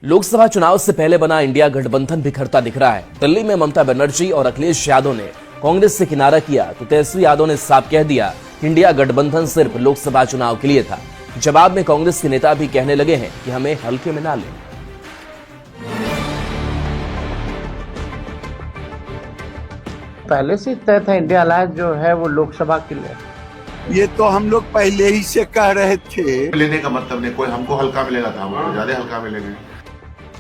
लोकसभा चुनाव से पहले बना इंडिया गठबंधन बिखरता दिख रहा है। दिल्ली में ममता बनर्जी और अखिलेश यादव ने कांग्रेस से किनारा किया तो तेजस्वी यादव ने साफ कह दिया कि इंडिया गठबंधन सिर्फ लोकसभा चुनाव के लिए था। जवाब में कांग्रेस के नेता भी कहने लगे हैं कि हमें हल्के में ना लें। पहले से तय था इंडिया अलायंस जो है वो लोकसभा के लिए। ये तो हम लोग पहले ही से कह रहे थे। लेने का मतलब नहीं, कोई हमको हल्का मिलेगा था, हमको ज्यादा हल्का मिलेंगे।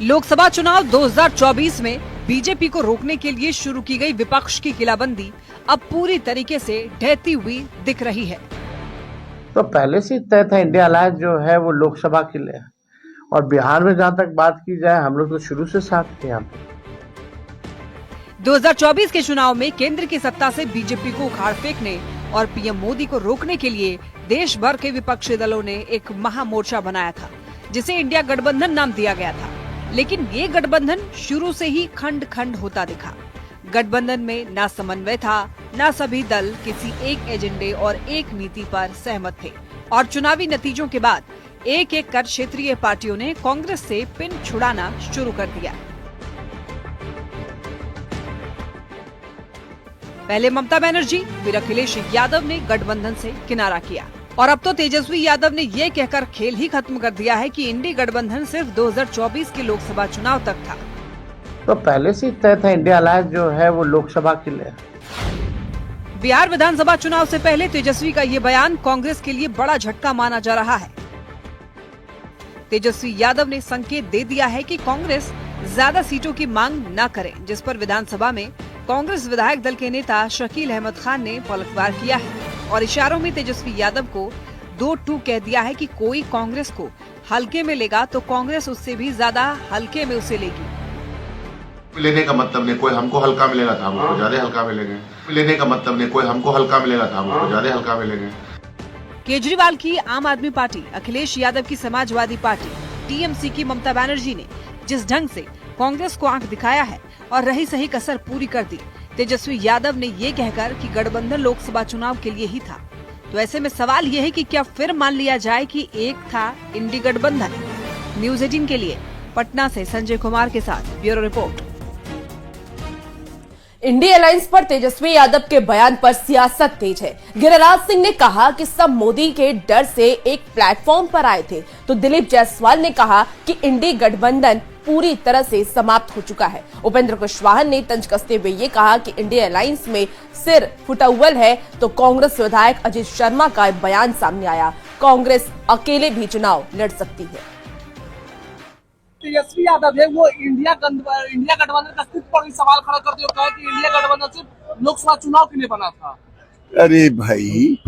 लोकसभा चुनाव 2024 में बीजेपी को रोकने के लिए शुरू की गई विपक्ष की किलाबंदी अब पूरी तरीके से ढहती हुई दिख रही है। तो पहले से तय था इंडिया अलायंस जो है वो लोकसभा के लिए। और बिहार में जहाँ तक बात की जाए, हम लोग तो शुरू से साथ थे यहाँ पे। 2024 के चुनाव में केंद्र की सत्ता से बीजेपी को उखाड़ फेंकने और पीएम मोदी को रोकने के लिए देश भर के विपक्षी दलों ने एक महामोर्चा बनाया था, जिसे इंडिया गठबंधन नाम दिया गया था। लेकिन ये गठबंधन शुरू से ही खंड खंड होता दिखा। गठबंधन में ना समन्वय था, ना सभी दल किसी एक एजेंडे और एक नीति पर सहमत थे। और चुनावी नतीजों के बाद एक एक कर क्षेत्रीय पार्टियों ने कांग्रेस से पिन छुड़ाना शुरू कर दिया। पहले ममता बनर्जी, फिर अखिलेश यादव ने गठबंधन से किनारा किया और अब तो तेजस्वी यादव ने ये कहकर खेल ही खत्म कर दिया है कि इंडी गठबंधन सिर्फ 2024 के लोकसभा चुनाव तक था। तो पहले से तय था इंडिया अलायंस जो है वो लोकसभा के लिए। बिहार विधानसभा चुनाव से पहले तेजस्वी का ये बयान कांग्रेस के लिए बड़ा झटका माना जा रहा है। तेजस्वी यादव ने संकेत दे दिया है कि कांग्रेस ज्यादा सीटों की मांग न करे, जिस पर विधानसभा में कांग्रेस विधायक दल के नेता शकील अहमद खान ने पलटवार किया है और इशारों में तेजस्वी यादव को 2-2 कह दिया है कि कोई कांग्रेस को हल्के में लेगा तो कांग्रेस उससे भी ज्यादा हल्के में उसे लेगी। लेने का मतलब नहीं, कोई हमको हल्का मिलेगा था, हमको ज्यादा हल्का मिलेंगे। लेने का मतलब नहीं, कोई हमको हल्का मिलेगा था, हमको ज्यादा हल्का मिलेंगे। केजरीवाल की आम आदमी पार्टी, अखिलेश यादव की समाजवादी पार्टी, टीएमसी की ममता बनर्जी ने जिस ढंग से कांग्रेस को आंख दिखाया है और रही सही कसर पूरी कर दी, तेजस्वी यादव ने ये कहकर कि गठबंधन लोकसभा चुनाव के लिए ही था। तो ऐसे में सवाल ये है कि क्या फिर मान लिया जाए कि एक था इंडी गठबंधन। न्यूज़ 18 के लिए पटना से संजय कुमार के साथ ब्यूरो रिपोर्ट। इंडी अलायंस पर तेजस्वी यादव के बयान पर सियासत तेज है। गिरिराज सिंह ने कहा कि सब मोदी के डर से एक प्लेटफॉर्म पर आए थे, तो दिलीप जायसवाल ने कहा कि इंडी गठबंधन पूरी तरह से समाप्त हो चुका है। उपेंद्र कुशवाहा ने तंज कसते हुए ये कहा कि इंडिया अलायंस में सिर फुटअव्वल है, तो कांग्रेस विधायक अजीत शर्मा का बयान सामने आया, कांग्रेस अकेले भी चुनाव लड़ सकती है। तेजस्वी यादव है वो इंडिया गठबंधन का अस्तित्व पर सवाल खड़ा करते हुए कहा कि इंडिया गठबंधन सिर्फ लोकसभा चुनाव के लिए बना था। अरे भाई,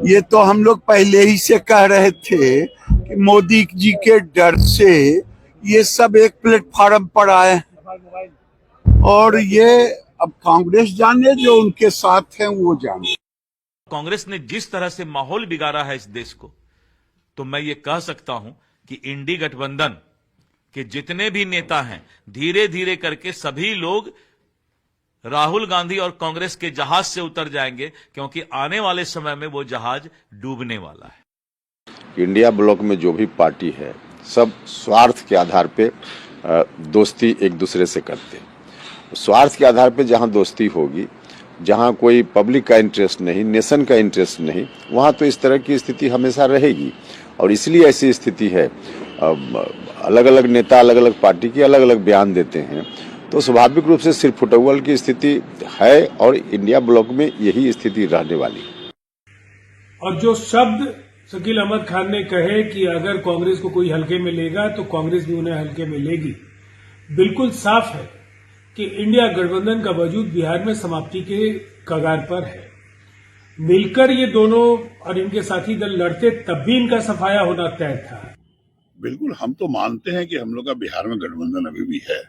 ये तो हम लोग पहले ही से कह रहे थे कि मोदी जी के डर से ये सब एक प्लेटफॉर्म पर आए और ये अब कांग्रेस जाने, जो उनके साथ हैं वो जाने। कांग्रेस ने जिस तरह से माहौल बिगाड़ा है इस देश को, तो मैं ये कह सकता हूं कि इंडी गठबंधन के जितने भी नेता हैं, धीरे धीरे करके सभी लोग राहुल गांधी और कांग्रेस के जहाज से उतर जाएंगे, क्योंकि आने वाले समय में वो जहाज डूबने वाला है। इंडिया ब्लॉक में जो भी पार्टी है, सब स्वार्थ के आधार पे दोस्ती एक दूसरे से करते हैं। स्वार्थ के आधार पे जहां दोस्ती होगी, जहां कोई पब्लिक का इंटरेस्ट नहीं, नेशन का इंटरेस्ट नहीं, वहां तो इस तरह की स्थिति हमेशा रहेगी। और इसलिए ऐसी स्थिति है, अलग अलग नेता अलग अलग पार्टी के अलग अलग बयान देते हैं, तो स्वाभाविक रूप से सिर्फ फुटअव्वल की स्थिति है और इंडिया ब्लॉक में यही स्थिति रहने वाली। और जो शब्द शकील अहमद खान ने कहे कि अगर कांग्रेस को कोई हल्के में लेगा तो कांग्रेस भी उन्हें हल्के में लेगी, बिल्कुल साफ है कि इंडिया गठबंधन का वजूद बिहार में समाप्ति के कगार पर है। मिलकर ये दोनों और इनके साथी दल लड़ते तब भी इनका सफाया होना तय था। बिल्कुल, हम तो मानते हैं कि हम लोग का बिहार में गठबंधन अभी भी है।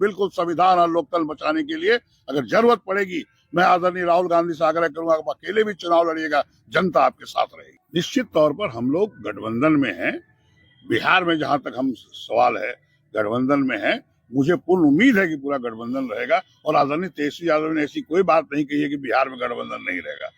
बिल्कुल संविधान और लोकतंत्र बचाने के लिए अगर जरूरत पड़ेगी, मैं आदरणीय राहुल गांधी से आग्रह करूंगा कि अकेले भी चुनाव लड़िएगा, जनता आपके साथ रहेगी। निश्चित तौर पर हम लोग गठबंधन में हैं। बिहार में जहां तक हम सवाल है, गठबंधन में है। मुझे पूर्ण उम्मीद है कि पूरा गठबंधन रहेगा और आदरणीय तेजस्वी यादव ने ऐसी कोई बात नहीं कही है कि बिहार में गठबंधन नहीं रहेगा।